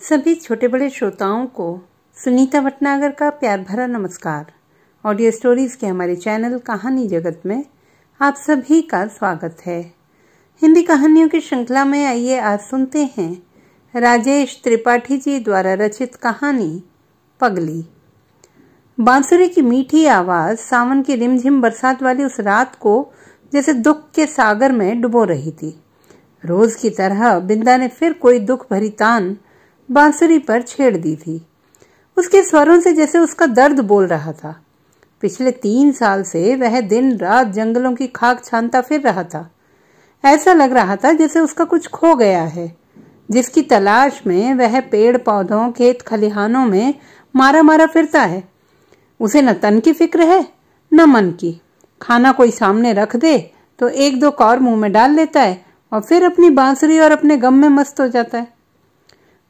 सभी छोटे बड़े श्रोताओं को सुनीता भटनागर का प्यार भरा नमस्कार। ऑडियो स्टोरीज के हमारे चैनल कहानी जगत में आप सभी का स्वागत है। हिंदी कहानियों की श्रृंखला में आइए आज सुनते हैं राजेश त्रिपाठी जी द्वारा रचित कहानी पगली। बांसुरी की मीठी आवाज सावन की रिमझिम बरसात वाली उस रात को जैसे दुख के सागर में डुबो रही थी। रोज की तरह बिंदा ने फिर कोई दुख भरी तान बांसुरी पर छेड़ दी थी। उसके स्वरों से जैसे उसका दर्द बोल रहा था। पिछले 3 साल से वह दिन रात जंगलों की खाक छानता फिर रहा था। ऐसा लग रहा था जैसे उसका कुछ खो गया है, जिसकी तलाश में वह पेड़ पौधों खेत खलिहानों में मारा मारा फिरता है। उसे न तन की फिक्र है न मन की। खाना कोई सामने रख दे तो 1-2 कौर मुंह में डाल लेता है और फिर अपनी बांसुरी और अपने गम में मस्त हो जाता है।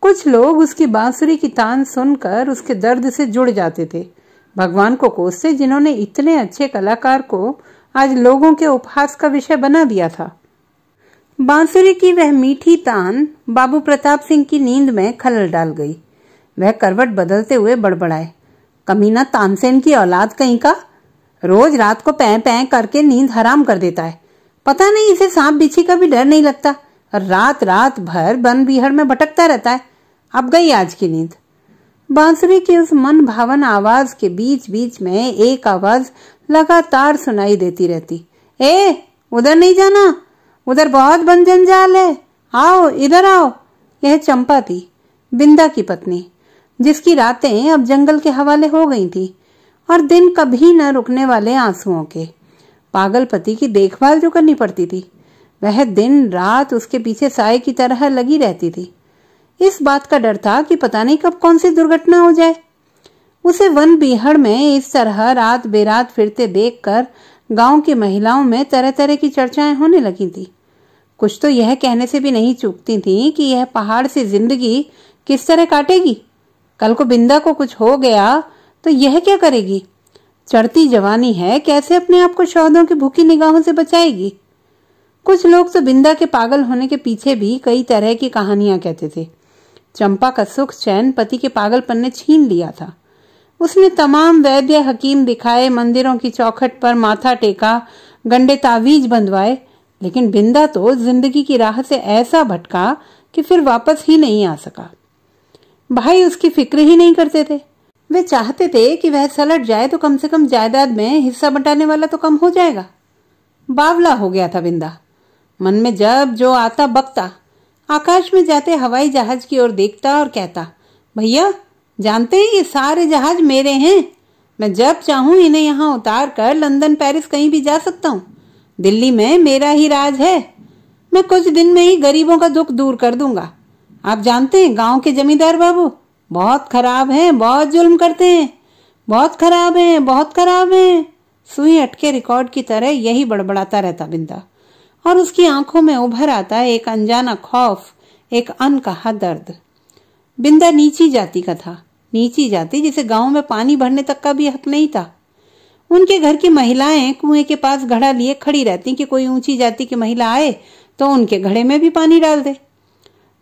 कुछ लोग उसकी बांसुरी की तान सुनकर उसके दर्द से जुड़ जाते थे। भगवान को कोसते जिन्होंने इतने अच्छे कलाकार को आज लोगों के उपहास का विषय बना दिया था। बांसुरी की वह मीठी तान बाबू प्रताप सिंह की नींद में खलल डाल गई। वह करवट बदलते हुए बड़बड़ाए, कमीना तानसेन की औलाद कहीं का, रोज रात को पैं पैं करके नींद हराम कर देता है। पता नहीं इसे सांप बिच्छी का भी डर नहीं लगता और रात रात भर बन बीहड़ में भटकता रहता है। अब गई आज की नींद। बांसुरी की उस मन भावन आवाज के बीच बीच में एक आवाज लगातार सुनाई देती रहती, ए उधर नहीं जाना, उधर बहुत बन जंजाल है, आओ इधर आओ। यह चंपा थी, बिंदा की पत्नी, जिसकी रातें अब जंगल के हवाले हो गई थी और दिन कभी न रुकने वाले आंसुओं के। पागल पति की देखभाल जो करनी पड़ती थी, वह दिन रात उसके पीछे साए की तरह लगी रहती थी। इस बात का डर था कि पता नहीं कब कौन सी दुर्घटना हो जाए। उसे वन बीहड़ में इस तरह रात बेरात फिरते देखकर गांव की महिलाओं में तरह तरह की चर्चाएं होने लगी थी। कुछ तो यह कहने से भी नहीं चूकती थी कि यह पहाड़ से जिंदगी किस तरह काटेगी। कल को बिंदा को कुछ हो गया तो यह क्या करेगी? चढ़ती जवानी है, कैसे अपने आप को शौहदों की भूखी निगाहों से बचाएगी? कुछ लोग तो बिंदा के पागल होने के पीछे भी कई तरह की कहानियां कहते थे। चंपा का सुख चैन पति के पागलपन ने छीन लिया था। उसने तमाम वैद्य हकीम दिखाए, मंदिरों की चौखट पर माथा टेका, गंडे तावीज बंधवाए, लेकिन बिंदा तो जिंदगी की राह से ऐसा भटका कि फिर वापस ही नहीं आ सका। भाई उसकी फिक्र ही नहीं करते थे। वे चाहते थे कि वह सलट जाए तो कम से कम जायदाद में हिस्सा बंटाने वाला तो कम हो जाएगा। बावला हो गया था बिंदा। मन में जब जो आता बकता। आकाश में जाते हवाई जहाज की ओर देखता और कहता, भैया जानते हैं ये सारे जहाज मेरे हैं। मैं जब चाहूं इन्हें यहाँ उतार कर लंदन पेरिस कहीं भी जा सकता हूँ। दिल्ली में मेरा ही राज है। मैं कुछ दिन में ही गरीबों का दुख दूर कर दूंगा। आप जानते हैं गांव के जमींदार बाबू बहुत खराब हैं, बहुत जुल्म करते हैं, बहुत खराब हैं, बहुत खराब हैं। सुई अटके रिकॉर्ड की तरह यही बड़बड़ाता रहता बिंदा, और उसकी आंखों में उभर आता एक अनजाना खौफ, एक अनकहा दर्द। बिंदा नीची जाति का था, नीची जाति जिसे गांव में पानी भरने तक का भी हक नहीं था। उनके घर की महिलाएं कुएं के पास घड़ा लिए खड़ी रहती कि कोई ऊंची जाति की महिला आए तो उनके घड़े में भी पानी डाल दे।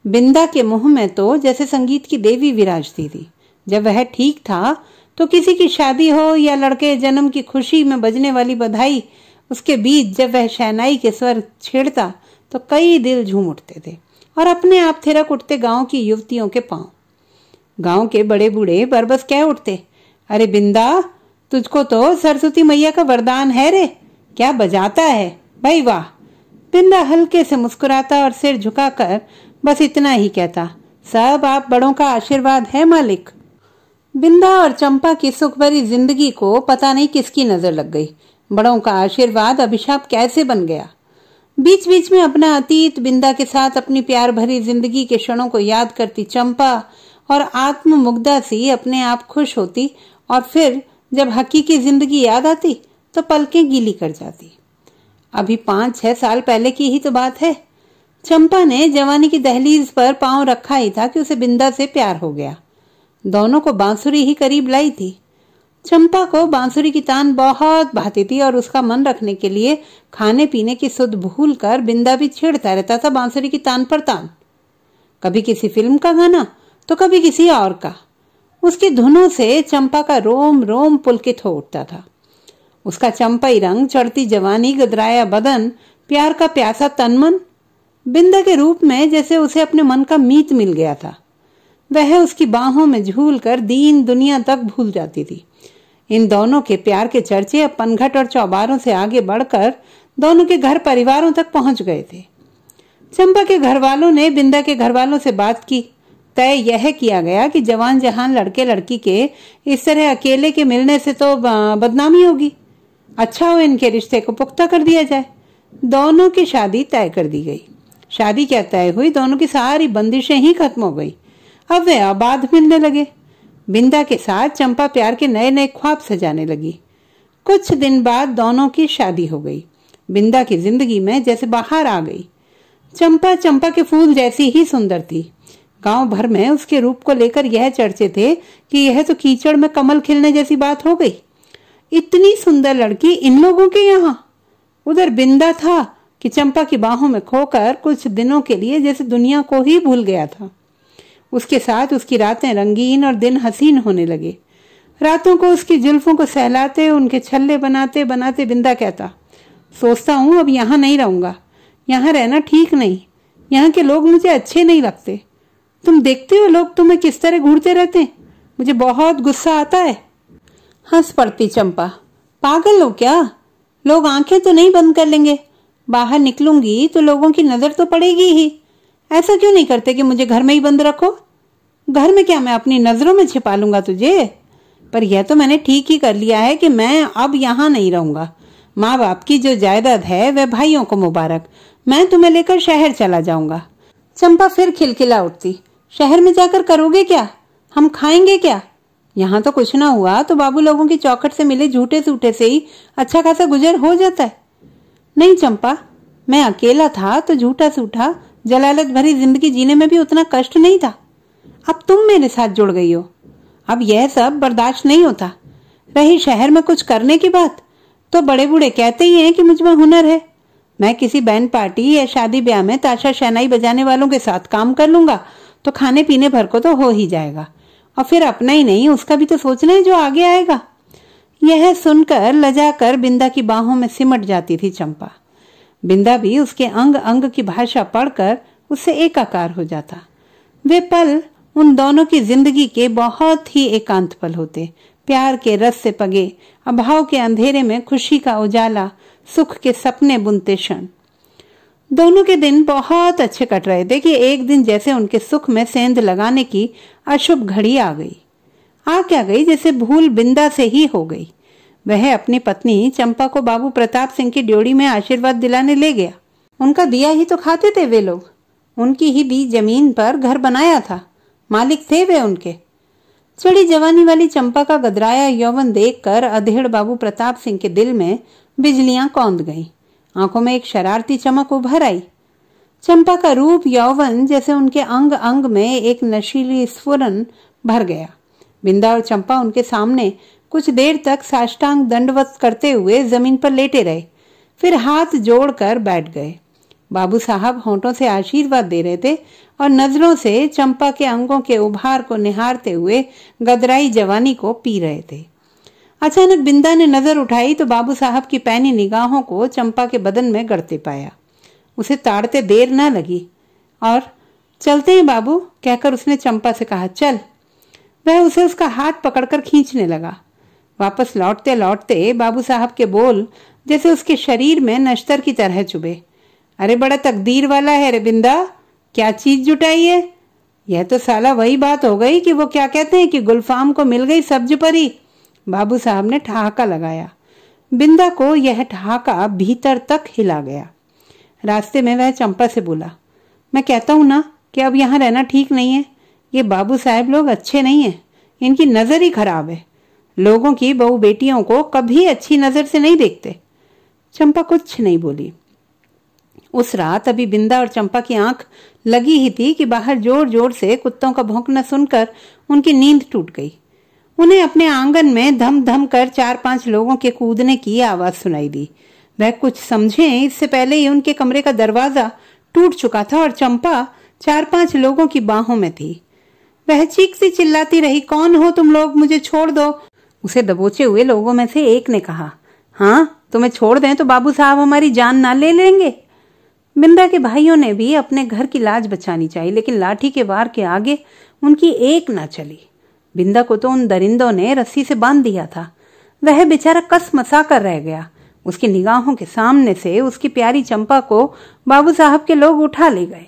बिंदा के मुंह में तो जैसे संगीत की देवी विराजती थी। जब वह ठीक था तो किसी की शादी हो या लड़के जन्म की खुशी में बजने वाली बधाई, उसके बीच जब वह शहनाई के स्वर छेड़ता तो कई दिल झूम उठते थे और अपने आप थिरक उठते गांव की युवतियों के पांव। गांव के बड़े बूढ़े बरबस कह उठते, अरे बिंदा तुझको तो सरस्वती मैया का वरदान है रे, क्या बजाता है भाई, वाह। बिंदा हल्के से मुस्कुराता और सिर झुकाकर बस इतना ही कहता, सब आप बड़ों का आशीर्वाद है मालिक। बिंदा और चंपा की सुख भरी जिंदगी को पता नहीं किसकी नजर लग गई। बड़ों का आशीर्वाद अभिशाप कैसे बन गया। बीच बीच में अपना अतीत, बिंदा के साथ अपनी प्यार भरी जिंदगी के क्षणों को याद करती चंपा और आत्ममुग्धा सी अपने आप खुश होती, और फिर जब हकीकी जिंदगी याद आती तो पलकें गीली कर जाती। अभी 5-6 साल पहले की ही तो बात है। चंपा ने जवानी की दहलीज पर पांव रखा ही था कि उसे बिंदा से प्यार हो गया। दोनों को बांसुरी ही करीब लाई थी। चंपा को बांसुरी की तान बहुत भाती थी और उसका मन रखने के लिए खाने पीने की सुध भूल कर बिंदा भी छेड़ता रहता था बांसुरी की तान पर तान। कभी किसी फिल्म का गाना तो कभी किसी और का। उसकी धुनों से चंपा का रोम रोम पुलकित हो उठता था। उसका चंपाई रंग, चढ़ती जवानी, गदराया बदन, प्यार का प्यासा तनमन बिंदा के रूप में जैसे उसे अपने मन का मीत मिल गया था। वह उसकी बाहों में झूलकर दीन दुनिया तक भूल जाती थी। इन दोनों के प्यार के चर्चे अब पनघट और चौबारों से आगे बढ़कर दोनों के घर परिवारों तक पहुंच गए थे। चंपा के घर वालों ने बिंदा के घर वालों से बात की। तय यह किया गया कि जवान जहान लड़के लड़की के इस तरह अकेले के मिलने से तो बदनामी होगी, अच्छा हो इनके रिश्ते को पुख्ता कर दिया जाए। दोनों की शादी तय कर दी गई। शादी क्या तय हुई, दोनों की सारी बंदिशें ही खत्म हो गई। अब वे आबाद मिलने लगे। बिंदा के साथ चंपा प्यार के नए नए ख्वाब सजाने लगी। कुछ दिन बाद दोनों की शादी हो गई। बिंदा की जिंदगी में जैसे बाहर आ गई। चंपा चंपा के फूल जैसी ही सुंदर थी। गांव भर में उसके रूप को लेकर यह चर्चे थे कि यह तो कीचड़ में कमल खिलने जैसी बात हो गई। इतनी सुंदर लड़की इन लोगों के यहाँ। उधर बिंदा था कि चंपा की बाहों में खोकर कुछ दिनों के लिए जैसे दुनिया को ही भूल गया था। उसके साथ उसकी रातें रंगीन और दिन हसीन होने लगे। रातों को उसकी जुल्फों को सहलाते, उनके छल्ले बनाते बनाते बिंदा कहता, सोचता हूं अब यहाँ नहीं रहूंगा, यहाँ रहना ठीक नहीं, यहाँ के लोग मुझे अच्छे नहीं लगते। तुम देखते हो लोग तुम्हें किस तरह घूरते रहते, मुझे बहुत गुस्सा आता है। हंस पड़ती चंपा, पागल हो क्या? लोग आंखें तो नहीं बंद कर लेंगे, बाहर निकलूंगी तो लोगों की नजर तो पड़ेगी ही। ऐसा क्यों नहीं करते कि मुझे घर में ही बंद रखो? घर में क्या मैं अपनी नजरों में छिपा लूंगा तुझे? पर यह तो मैंने ठीक ही कर लिया है कि मैं अब यहाँ नहीं रहूंगा। माँ बाप की जो जायदाद है वह भाइयों को मुबारक, मैं तुम्हें लेकर शहर चला जाऊंगा। चंपा फिर खिलखिला उठती, शहर में जाकर करोगे क्या? हम खाएंगे क्या? यहाँ तो कुछ ना हुआ तो बाबू लोगों की चौखट से मिले झूठे सूठे से ही अच्छा खासा गुजर हो जाता है। नहीं चंपा, मैं अकेला था तो झूठा सूठा जलालत भरी जिंदगी जीने में भी उतना कष्ट नहीं था। अब तुम मेरे साथ जुड़ गई हो, अब यह सब बर्दाश्त नहीं होता। रही शहर में कुछ करने की बात, तो बड़े बूढ़े कहते ही हैं कि मुझ में हुनर है। मैं किसी बैंड पार्टी या शादी ब्याह में ताशा शहनाई बजाने वालों के साथ काम कर लूंगा तो खाने पीने भर को तो हो ही जाएगा, और फिर अपना ही नहीं उसका भी तो सोचना है जो आगे आएगा। यह सुनकर लजाकर बिंदा की बाहों में सिमट जाती थी चंपा। बिंदा भी उसके अंग अंग की भाषा पढ़कर उससे एकाकार हो जाता। वे पल उन दोनों की जिंदगी के बहुत ही एकांत पल होते, प्यार के रस से पगे, अभाव के अंधेरे में खुशी का उजाला, सुख के सपने बुनते क्षण। दोनों के दिन बहुत अच्छे कट रहे थे कि एक दिन जैसे उनके सुख में सेंध लगाने की अशुभ घड़ी आ गई। आ क्या गई, जैसे भूल बिंदा से ही हो गई। वह अपनी पत्नी चंपा को बाबू प्रताप सिंह की ड्योढ़ी में आशीर्वाद दिलाने ले गया। उनका दिया ही तो खाते थे वे लोग, उनकी ही दी जमीन पर घर बनाया था, मालिक थे वे उनके। चढ़ी जवानी वाली चंपा का गदराया यौवन देखकर अधेड़ बाबू प्रताप सिंह के दिल में बिजलियां कौंध गईं। आंखों में एक शरारती चमक उभर आई। चंपा का रूप यौवन जैसे उनके अंग अंग में एक नशीली स्फुरन भर गया। बिंदा और चंपा उनके सामने कुछ देर तक साष्टांग दंडवत करते हुए जमीन पर लेटे रहे, फिर हाथ जोड़कर बैठ गए। बाबू साहब होंठों से आशीर्वाद दे रहे थे और नजरों से चंपा के अंगों के उभार को निहारते हुए गदराई जवानी को पी रहे थे। अचानक बिंदा ने नजर उठाई तो बाबू साहब की पैनी निगाहों को चंपा के बदन में गड़ते पाया। उसे ताड़ते देर न लगी और चलते हैं बाबू कहकर उसने चंपा से कहा, चल। वह उसे उसका हाथ पकड़कर खींचने लगा। वापस लौटते लौटते बाबू साहब के बोल जैसे उसके शरीर में नश्तर की तरह चुभे। अरे बड़ा तकदीर वाला है रे बिंदा, क्या चीज जुटाई है? यह तो साला वही बात हो गई कि वो क्या कहते हैं कि गुलफाम को मिल गई सब्ज परी। बाबू साहब ने ठहाका लगाया। बिंदा को यह ठहाका भीतर तक हिला गया। रास्ते में वह चंपा से बोला, मैं कहता हूं ना कि अब यहाँ रहना ठीक नहीं है। ये बाबू साहब लोग अच्छे नहीं हैं, इनकी नजर ही खराब है। लोगों की बहू बेटियों को कभी अच्छी नजर से नहीं देखते। चंपा कुछ नहीं बोली। उस रात अभी बिंदा और चंपा की आंख लगी ही थी कि बाहर जोर जोर से कुत्तों का भौंकना सुनकर उनकी नींद टूट गई। उन्हें अपने आंगन में धम धम कर 4-5 लोगों के कूदने की आवाज सुनाई दी। वह कुछ समझे इससे पहले ही उनके कमरे का दरवाजा टूट चुका था और चंपा 4-5 लोगों की बाहों में थी। वह चीखती चिल्लाती रही, कौन हो तुम लोग, मुझे छोड़ दो। उसे दबोचे हुए लोगों में से एक ने कहा, हाँ तुम्हें छोड़ दें तो बाबू साहब हमारी जान ना ले लेंगे। बिंदा के भाइयों ने भी अपने घर की लाज बचानी चाहिए, लेकिन लाठी के वार के आगे उनकी एक ना चली। बिंदा को तो उन दरिंदों ने रस्सी से बांध दिया था। वह बेचारा कस मसा कर रह गया। उसकी निगाहों के सामने से उसकी प्यारी चंपा को बाबू साहब के लोग उठा ले गए।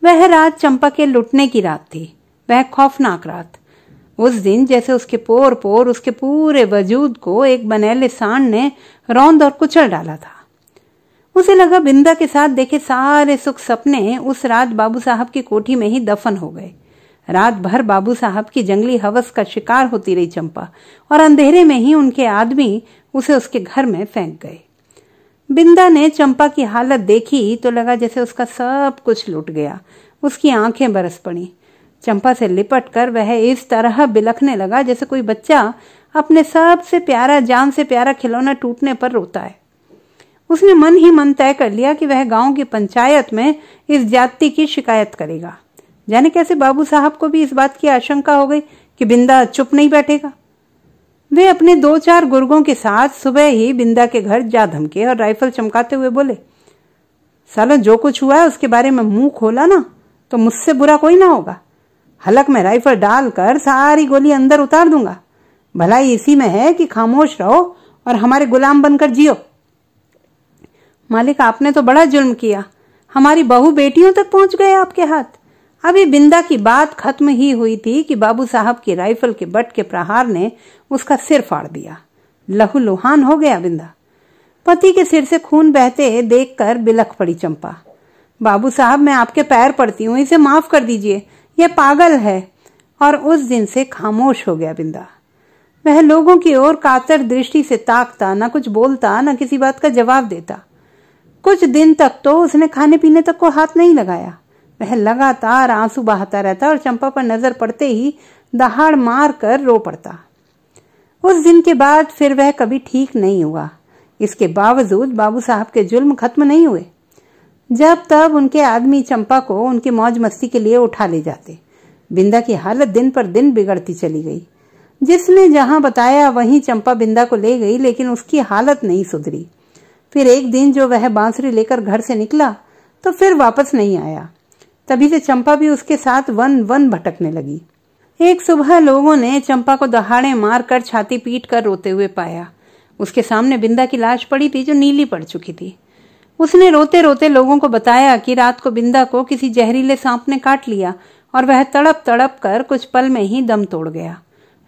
वह रात चंपा के लुटने की रात थी, वह खौफनाक रात। उस दिन जैसे उसके पोर पोर, उसके पूरे वजूद को एक बनेले सांड ने रौंद और कुचल डाला था। उसे लगा बिंदा के साथ देखे सारे सुख सपने उस रात बाबू साहब की कोठी में ही दफन हो गए। रात भर बाबू साहब की जंगली हवस का शिकार होती रही चंपा, और अंधेरे में ही उनके आदमी उसे उसके घर में फेंक गए। बिंदा ने चंपा की हालत देखी तो लगा जैसे उसका सब कुछ लुट गया। उसकी आंखें बरस पड़ी। चंपा से लिपट कर वह इस तरह बिलखने लगा जैसे कोई बच्चा अपने सबसे प्यारा, जान से प्यारा खिलौना टूटने पर रोता है। उसने मन ही मन तय कर लिया कि वह गांव की पंचायत में इस जाति की शिकायत करेगा। जाने कैसे बाबू साहब को भी इस बात की आशंका हो गई कि बिंदा चुप नहीं बैठेगा। वे अपने 2-4 गुर्गों के साथ सुबह ही बिंदा के घर जा धमके और राइफल चमकाते हुए बोले, साला जो कुछ हुआ है उसके बारे में मुंह खोला ना तो मुझसे बुरा कोई ना होगा। हलक में राइफल डालकर सारी गोली अंदर उतार दूंगा। भलाई इसी में है कि खामोश रहो और हमारे गुलाम बनकर जियो। मालिक, आपने तो बड़ा जुल्म किया, हमारी बहू बेटियों तक पहुंच गए आपके हाथ। अभी बिंदा की बात खत्म ही हुई थी कि बाबू साहब की राइफल के बट के प्रहार ने उसका सिर फाड़ दिया। लहू लुहान हो गया बिंदा। पति के सिर से खून बहते देखकर बिलख पड़ी चंपा। बाबू साहब, मैं आपके पैर पड़ती हूँ, इसे माफ कर दीजिए, यह पागल है। और उस दिन से खामोश हो गया बिंदा। वह लोगों की ओर कातर दृष्टि से ताकता, न कुछ बोलता, न किसी बात का जवाब देता। कुछ दिन तक तो उसने खाने पीने तक को हाथ नहीं लगाया। वह लगातार आंसू बहाता रहता और चंपा पर नजर पड़ते ही दहाड़ मार कर रो पड़ता। उस दिन के बाद फिर वह कभी ठीक नहीं हुआ। इसके बावजूद बाबू साहब के जुल्म खत्म नहीं हुए। जब तब उनके आदमी चंपा को उनकी मौज मस्ती के लिए उठा ले जाते। बिंदा की हालत दिन पर दिन बिगड़ती चली गई। जिसने जहां बताया वहीं चंपा बिंदा को ले गई, लेकिन उसकी हालत नहीं सुधरी। फिर एक दिन जो वह बांसुरी लेकर घर से निकला तो फिर वापस नहीं आया। तभी से चंपा भी उसके साथ वन वन भटकने लगी। एक सुबह लोगों ने चंपा को दहाड़े मारकर छाती पीट कर रोते हुए पाया। उसके सामने बिंदा की लाश पड़ी थी जो नीली पड़ चुकी थी। उसने रोते रोते लोगों को बताया कि रात को बिंदा को किसी जहरीले सांप ने काट लिया और वह तड़प तड़प कर कुछ पल में ही दम तोड़ गया।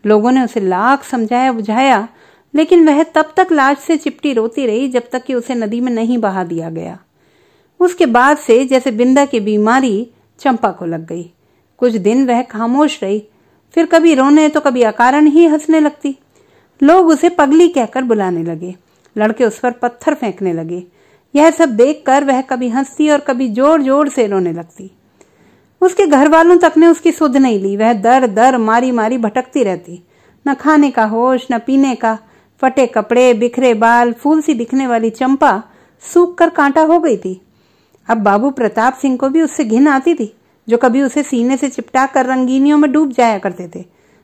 लोगों ने उसे लाख समझाया बुझाया, लेकिन वह तब तक लाश से चिपटी रोती रही जब तक कि उसे नदी में नहीं बहा दिया गया। उसके बाद से जैसे बिंदा की बीमारी चंपा को लग गई। कुछ दिन वह खामोश रही, फिर कभी रोने तो कभी अकारण ही हंसने लगती। लोग उसे पगली कहकर बुलाने लगे। लड़के उस पर पत्थर फेंकने लगे। यह सब देखकर वह कभी हंसती और कभी जोर जोर से रोने लगती। उसके घर वालों तक ने उसकी सुध नहीं ली। वह दर दर मारी मारी भटकती रहती। न खाने का होश, न पीने का। फटे कपड़े, बिखरे बाल, फूल सी दिखने वाली चंपा सूख कर कांटा हो गई थी। अब बाबू प्रताप सिंह को भी उससे घिन आती थी, जो कभी उसे सीने से चिपटा कर रंगीनियों में डूब जाया करते थे।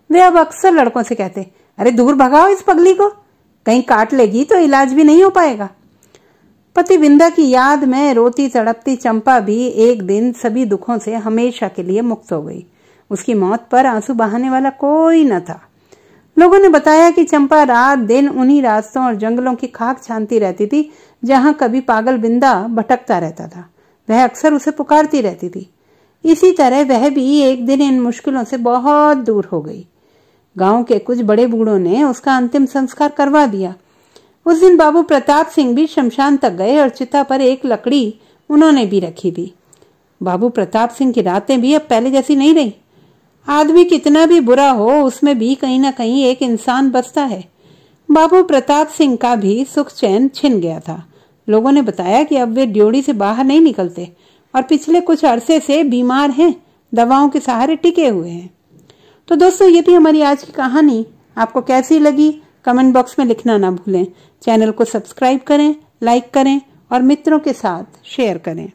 वे अब अक्सर लड़कों से कहते, अरे दूर भगाओ इस पगली को, कहीं काट लेगी तो इलाज भी नहीं हो पाएगा। पति बिंदा की याद में रोती तड़पती चंपा भी एक दिन सभी दुखों से हमेशा के लिए मुक्त हो गई। उसकी मौत पर आंसू बहाने वाला कोई न था। लोगों ने बताया कि चंपा रात दिन उन्हीं रास्तों और जंगलों की खाक छानती रहती थी जहां कभी पागल बिंदा भटकता रहता था। वह अक्सर उसे पुकारती रहती थी। इसी तरह वह भी एक दिन इन मुश्किलों से बहुत दूर हो गई। गांव के कुछ बड़े बूढ़ों ने उसका अंतिम संस्कार करवा दिया। उस दिन बाबू प्रताप सिंह भी शमशान तक गए और चिता पर एक लकड़ी उन्होंने भी रखी थी। बाबू प्रताप सिंह की रातें भी अब पहले जैसी नहीं रही। आदमी कितना भी बुरा हो, उसमें भी कहीं ना कहीं एक इंसान बसता है। बाबू प्रताप सिंह का भी सुख चैन छिन गया था। लोगों ने बताया कि अब वे ड्योढ़ी से बाहर नहीं निकलते और पिछले कुछ अरसे से बीमार हैं, दवाओं के सहारे टिके हुए हैं। तो दोस्तों, ये थी हमारी आज की कहानी। आपको कैसी लगी कमेंट बॉक्स में लिखना ना भूलें। चैनल को सब्सक्राइब करें, लाइक करें और मित्रों के साथ शेयर करें।